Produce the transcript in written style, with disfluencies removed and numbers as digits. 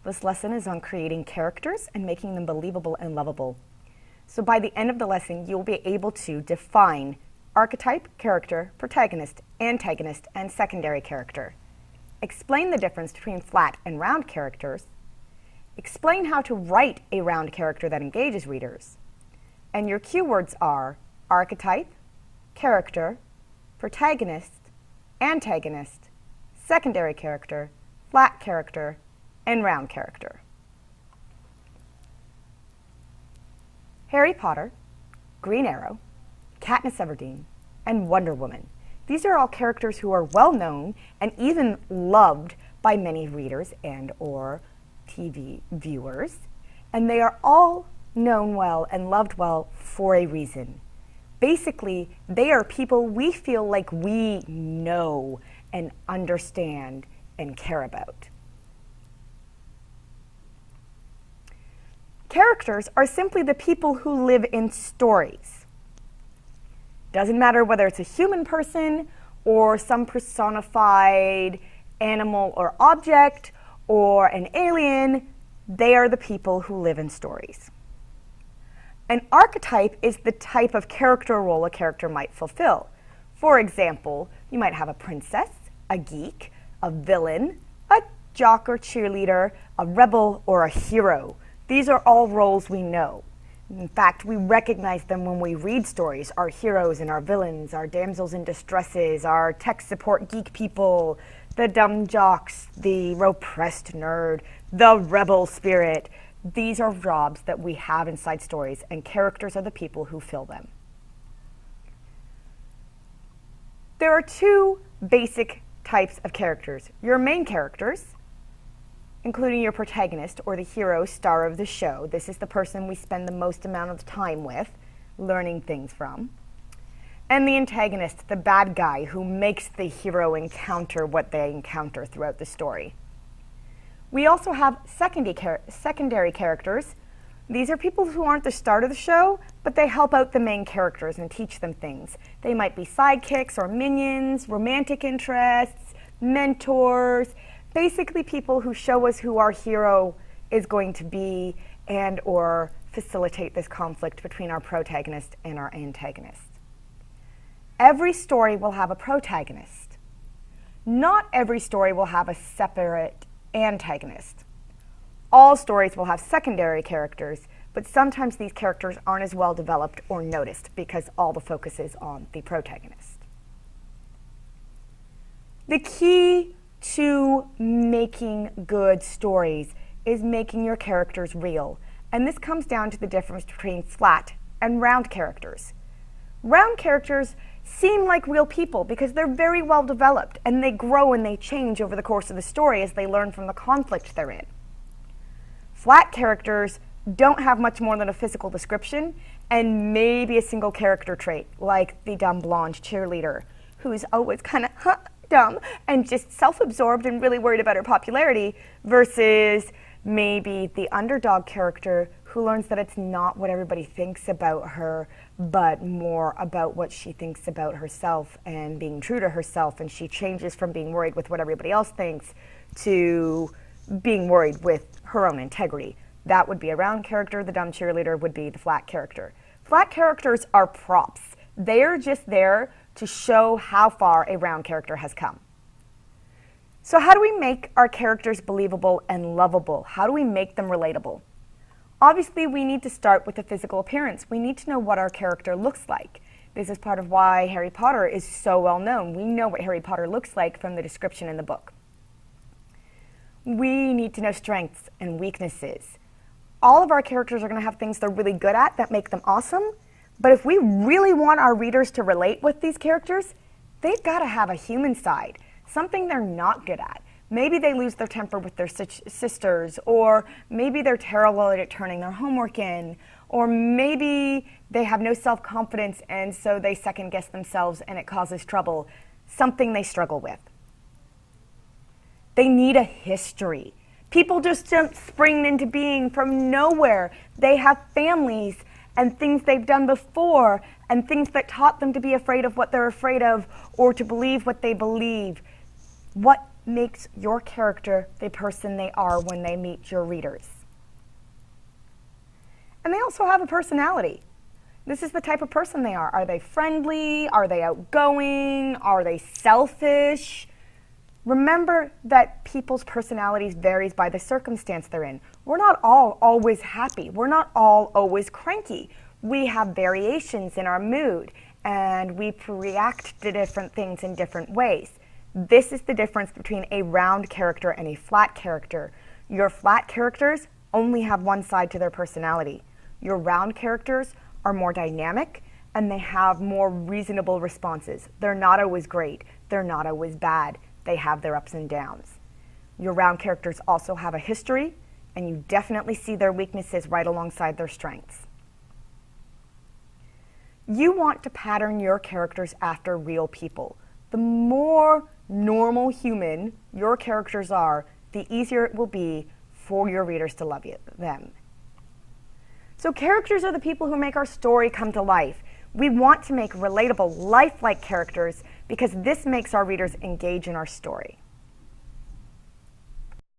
This lesson is on creating characters and making them believable and lovable. So by the end of the lesson, you'll be able to define archetype, character, protagonist, antagonist, and secondary character. Explain the difference between flat and round characters. Explain how to write a round character that engages readers. And your keywords are archetype, character, protagonist, antagonist, secondary character, flat character, and round character. Harry Potter, Green Arrow, Katniss Everdeen, and Wonder Woman. These are all characters who are well known and even loved by many readers and or TV viewers, and they are all known well and loved well for a reason. Basically, they are people we feel like we know and understand and care about. Characters are simply the people who live in stories. Doesn't matter whether it's a human person or some personified animal or object or an alien, they are the people who live in stories. An archetype is the type of character role a character might fulfill. For example, you might have a princess, a geek, a villain, a jock or cheerleader, a rebel, or a hero. These are all roles we know. In fact, we recognize them when we read stories. Our heroes and our villains, our damsels in distresses, our tech support geek people, the dumb jocks, the repressed nerd, the rebel spirit. These are jobs that we have inside stories, and characters are the people who fill them. There are two basic types of characters. Your main characters, including your protagonist or the hero, star of the show. This is the person we spend the most amount of time with, learning things from. And the antagonist, the bad guy who makes the hero encounter what they encounter throughout the story. We also have secondary characters. These are people who aren't the start of the show, but they help out the main characters and teach them things. They might be sidekicks or minions, romantic interests, mentors, basically people who show us who our hero is going to be and or facilitate this conflict between our protagonist and our antagonist. Every story will have a protagonist. Not every story will have a separate antagonist. All stories will have secondary characters, but sometimes these characters aren't as well developed or noticed because all the focus is on the protagonist. The key to making good stories is making your characters real. And this comes down to the difference between flat and round characters. Round characters seem like real people because they're very well developed and they grow and they change over the course of the story as they learn from the conflict they're in. Flat characters don't have much more than a physical description and maybe a single character trait, like the dumb blonde cheerleader who's always kind of dumb and just self-absorbed and really worried about her popularity, versus maybe the underdog character who learns that it's not what everybody thinks about her, but more about what she thinks about herself and being true to herself, and she changes from being worried with what everybody else thinks to being worried with her own integrity. That would be a round character. The dumb cheerleader would be the flat character. Flat characters are props. They're just there to show how far a round character has come. So how do we make our characters believable and lovable? How do we make them relatable? Obviously, we need to start with the physical appearance. We need to know what our character looks like. This is part of why Harry Potter is so well known. We know what Harry Potter looks like from the description in the book. We need to know strengths and weaknesses. All of our characters are going to have things they're really good at that make them awesome. But if we really want our readers to relate with these characters, they've got to have a human side, something they're not good at. Maybe they lose their temper with their sisters, or maybe they're terrible at turning their homework in, or maybe they have no self-confidence and so they second-guess themselves and it causes trouble, something they struggle with. They need a history. People just don't spring into being from nowhere. They have families and things they've done before and things that taught them to be afraid of what they're afraid of or to believe what they believe. What makes your character the person they are when they meet your readers. And they also have a personality. This is the type of person they are. Are they friendly? Are they outgoing? Are they selfish? Remember that people's personalities varies by the circumstance they're in. We're not all always happy. We're not all always cranky. We have variations in our mood, and we react to different things in different ways. This is the difference between a round character and a flat character. Your flat characters only have one side to their personality. Your round characters are more dynamic, and they have more reasonable responses. They're not always great. They're not always bad. They have their ups and downs. Your round characters also have a history, and you definitely see their weaknesses right alongside their strengths. You want to pattern your characters after real people. The more normal human your characters are, the easier it will be for your readers to love them. So characters are the people who make our story come to life. We want to make relatable, lifelike characters because this makes our readers engage in our story.